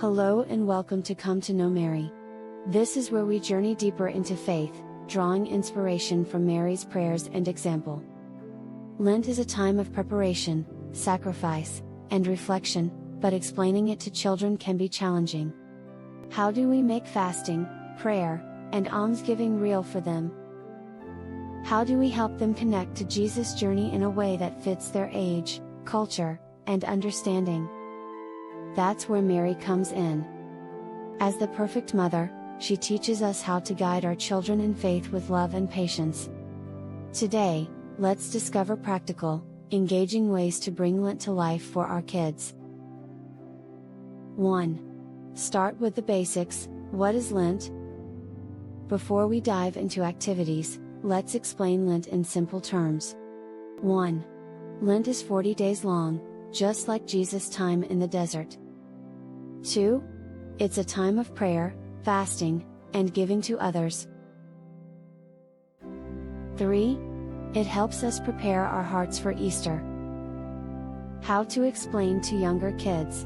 Hello and welcome to Come to Know Mary. This is where we journey deeper into faith, drawing inspiration from Mary's prayers and example. Lent is a time of preparation, sacrifice, and reflection, but explaining it to children can be challenging. How do we make fasting, prayer, and almsgiving real for them? How do we help them connect to Jesus' journey in a way that fits their age, culture, and understanding? That's where Mary comes in. As the perfect mother, she teaches us how to guide our children in faith with love and patience. Today, let's discover practical, engaging ways to bring Lent to life for our kids. 1. Start with the basics. What is Lent? Before we dive into activities, let's explain Lent in simple terms. 1. Lent is 40 days long, just like Jesus' time in the desert. 2. It's a time of prayer, fasting, and giving to others. 3. It helps us prepare our hearts for Easter. How to explain to younger kids.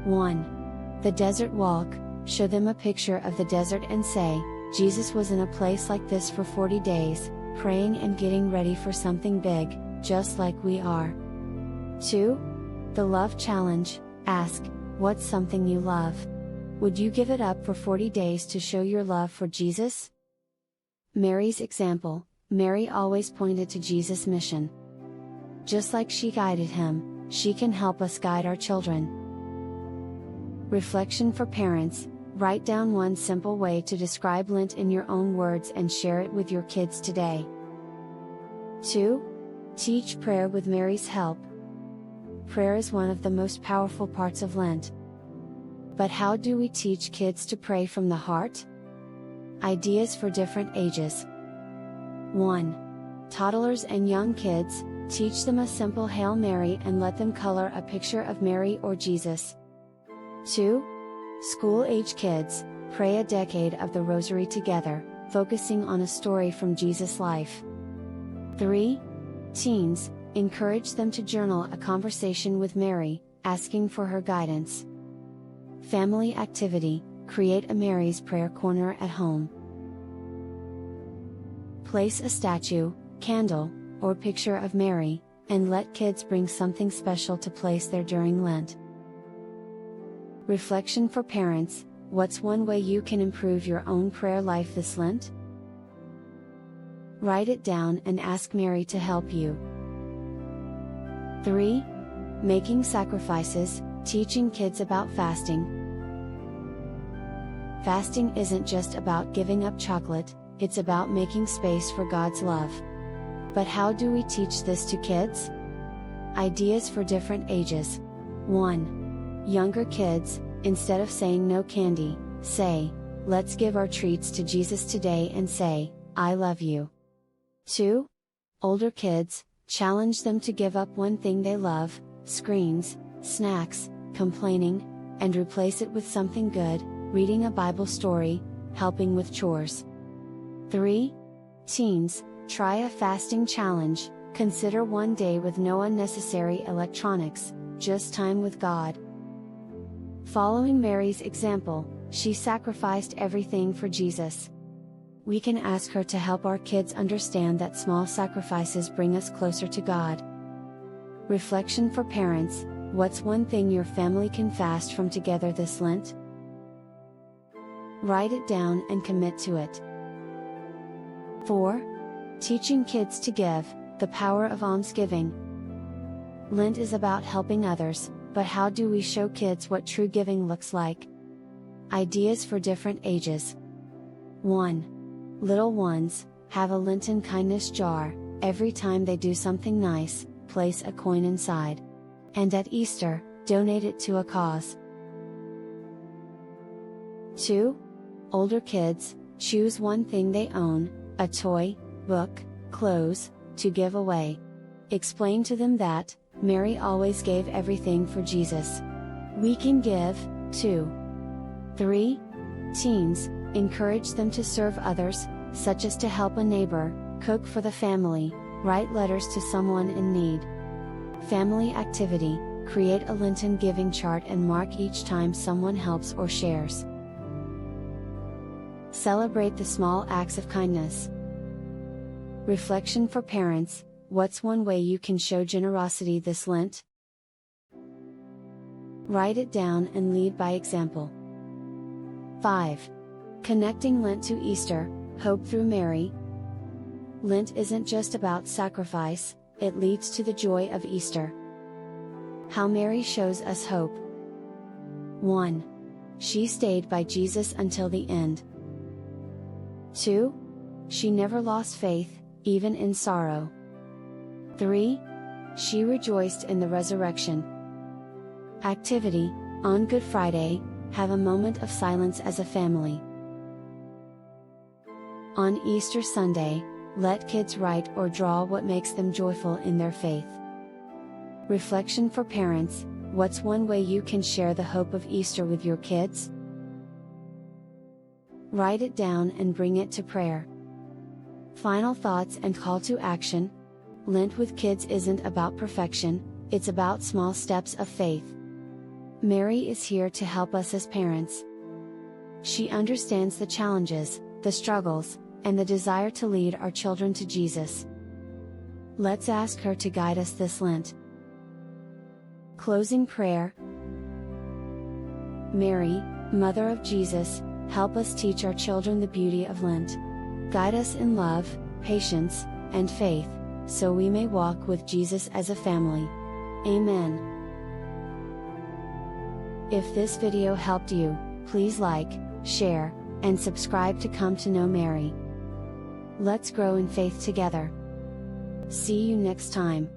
1. The desert walk. Show them a picture of the desert and say, Jesus was in a place like this for 40 days, praying and getting ready for something big, just like we are. 2. The love challenge. Ask, what's something you love? Would you give it up for 40 days to show your love for Jesus? Mary's example. Mary always pointed to Jesus' mission. Just like she guided him, she can help us guide our children. Reflection for parents. Write down one simple way to describe Lent in your own words and share it with your kids today. 2. Teach prayer with Mary's help. Prayer is one of the most powerful parts of Lent. But how do we teach kids to pray from the heart? Ideas for different ages. 1. Toddlers and young kids, teach them a simple Hail Mary and let them color a picture of Mary or Jesus. 2. School-age kids, pray a decade of the Rosary together, focusing on a story from Jesus' life. 3. Teens, encourage them to journal a conversation with Mary, asking for her guidance. Family activity, create a Mary's prayer corner at home. Place a statue, candle, or picture of Mary, and let kids bring something special to place there during Lent. Reflection for parents. What's one way you can improve your own prayer life this Lent? Write it down and ask Mary to help you. 3. Making sacrifices, teaching kids about fasting. Fasting isn't just about giving up chocolate, it's about making space for God's love. But how do we teach this to kids? Ideas for different ages. 1. Younger kids, instead of saying no candy, say, let's give our treats to Jesus today and say, I love you. 2. Older kids, challenge them to give up one thing they love, screens, snacks, complaining, and replace it with something good, reading a Bible story, helping with chores. 3. Teens, try a fasting challenge, consider one day with no unnecessary electronics, just time with God. Following Mary's example, she sacrificed everything for Jesus. We can ask her to help our kids understand that small sacrifices bring us closer to God. Reflection for parents. What's one thing your family can fast from together this Lent? Write it down and commit to it. 4. Teaching kids to give, the power of almsgiving. Lent is about helping others, but how do we show kids what true giving looks like? Ideas for different ages. 1. Little ones, have a Lenten kindness jar. Every time they do something nice, place a coin inside. And at Easter, donate it to a cause. 2. Older kids, choose one thing they own, a toy, book, clothes, to give away. Explain to them that, Mary always gave everything for Jesus. We can give, too. 3. Teens, encourage them to serve others, such as to help a neighbor, cook for the family, write letters to someone in need. Family activity, Create a Lenten giving chart and mark each time someone helps or shares. Celebrate the small acts of kindness. Reflection for parents: what's one way you can show generosity this Lent? Write it down and lead by example. 5. Connecting Lent to Easter, hope through Mary. Lent isn't just about sacrifice, it leads to the joy of Easter. How Mary shows us hope. 1. She stayed by Jesus until the end. 2. She never lost faith, even in sorrow. 3. She rejoiced in the resurrection. Activity: on Good Friday, have a moment of silence as a family. On Easter Sunday, let kids write or draw what makes them joyful in their faith. Reflection for parents: what's one way you can share the hope of Easter with your kids? Write it down and bring it to prayer. Final thoughts and call to action: Lent with kids isn't about perfection, it's about small steps of faith. Mary is here to help us as parents. She understands the challenges, the struggles, and the desire to lead our children to Jesus. Let's ask her to guide us this Lent. Closing prayer. Mary, Mother of Jesus, help us teach our children the beauty of Lent. Guide us in love, patience, and faith, so we may walk with Jesus as a family. Amen. If this video helped you, please like, share, and subscribe to Come to Know Mary. Let's grow in faith together. See you next time.